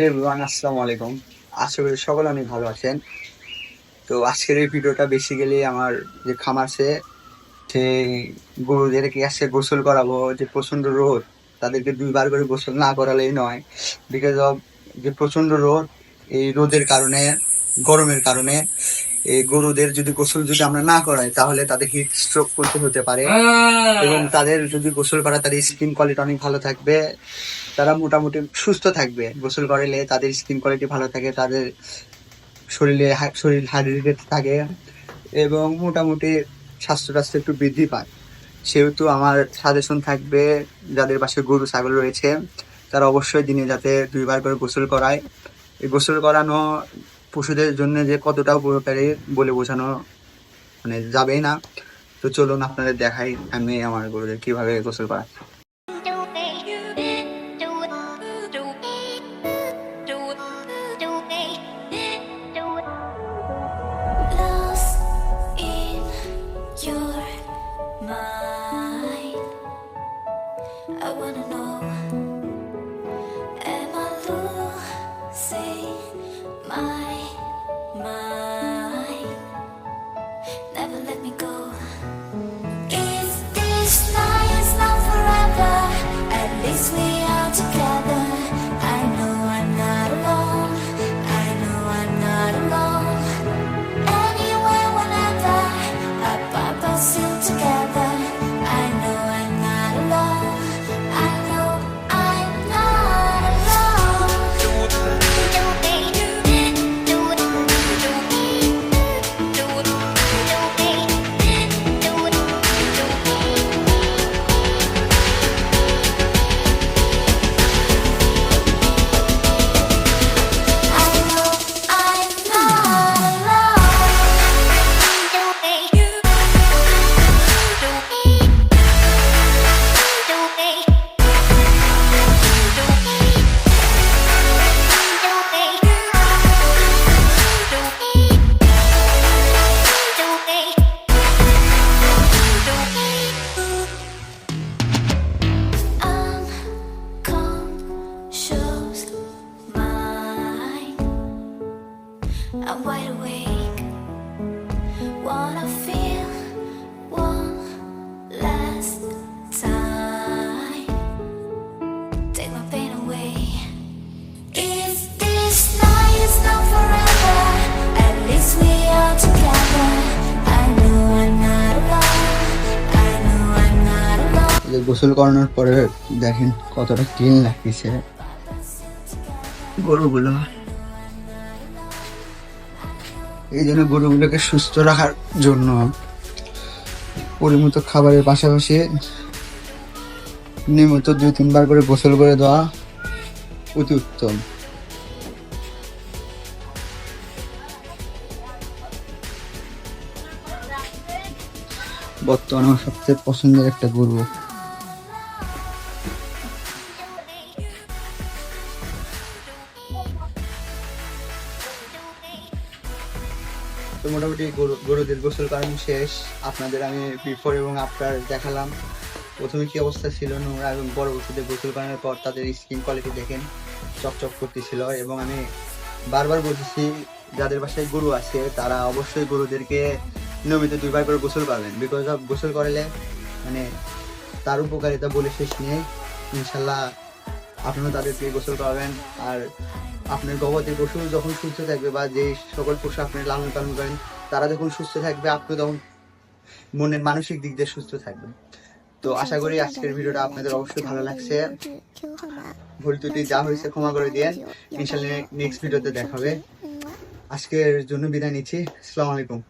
Everyone, আসসালামু আলাইকুম। আশা করি সকলে অনেক ভালো আছেন। তো আজকের এই ভিডিওটা বেসিক্যালি আমার যে খামারছে যে গরুদেরকে আজকে গোসল করাবো। যে প্রচন্ড রোদ, তাদেরকে 2 বার করে গোসল না করালেই নয়। বিকজ অফ যে প্রচন্ড রোদ, এই রোদের কারণে, গরমের কারণে এই গরুদের যদি গোসল যদি আমরা না করাই তাহলে তাদের হিট স্ট্রোক করতে হতে পারে। এবং তাদের যদি গোসল করা, তাদের স্কিন কোয়ালিটি অনেক ভালো থাকবে, তারা মোটামুটি সুস্থ থাকবে। গোসল করালে তাদের স্কিন কোয়ালিটি ভালো থাকে, তাদের শরীর হাইড্রেটেড থাকে এবং মোটামুটি স্বাস্থ্য টাস্থ্য একটু বৃদ্ধি পায়। সেহেতু আমার সাজেশন থাকবে, যাদের বাসায় গরু ছাগল রয়েছে তারা অবশ্যই দিনে যাতে 2 বার করে গোসল করায়। এই গোসল করানো পশুদের জন্য যে কতটা উপকারী বলে বোঝানো মানে যাবেই না। তো চলুন আপনাদের দেখাই আমি আমার গরুদের কিভাবে গোসল করাই। Lost in your mind, I wanna know, am I losing my mind? Never let me go. If this night is not forever, at least we are together. I know I'm not alone, I know I'm not alone. Anywhere, whenever, our purpose still together. I know I'm not alone, I know I'm not alone. I know I'm not Unconscious mind, I'm wide awake, wanna feel one last time, take my pain away. If this night is not forever, at least we are together. I know I'm not alone, I know I'm not alone. যে গোসল করানোর পরে দেখেন কতটা clean লাগতেছে গরুগুলো। এই জন্য গরুগুলোকে সুস্থ রাখার জন্য পরিমিত খাবারের পাশাপাশি নিয়মিত 2-3 বার করে গোসল করে দেওয়া অতি উত্তম। বর্তমানে আমার সবচেয়ে পছন্দের একটা গরু। তো মোটামুটি গরুদের গোসল করানো শেষ। আপনাদের আমি বিফোর এবং আফটার দেখালাম। প্রথমে কি অবস্থা ছিল নোংরা, এবং পরবর্তীতে গোসল করানোর পর তাদের স্কিন কোয়ালিটি দেখেন চকচক করতেছিল। এবং আমি বারবার বলতেছি, যাদের বাসায় গরু আছে তারা অবশ্যই গরুদেরকে নিয়মিত 2 বার করে গোসল করবেন। বিকজ অফ গোসল করলে মানে তার উপকারিতা বলে শেষ নেই। ইনশাল্লাহ আপনারা তাদেরকে গোসল করাবেন। আর আপনার গবাদি পশু যখন সুস্থ থাকবে, বা যে সকল পশু আপনি লালন পালন করেন তারা যখন সুস্থ থাকবে, আপনি তখন মনের মানসিক দিক দিয়ে সুস্থ থাকবেন। তো আশা করি আজকের ভিডিওটা আপনাদের অবশ্যই ভালো লাগছে। ভুল ত্রুটি যা হয়েছে ক্ষমা করে দিয়েন। ইনশাল্লাহ নেক্সট ভিডিওতে দেখা হবে। আজকের জন্য বিদায় নিচ্ছি। আসসালামু আলাইকুম।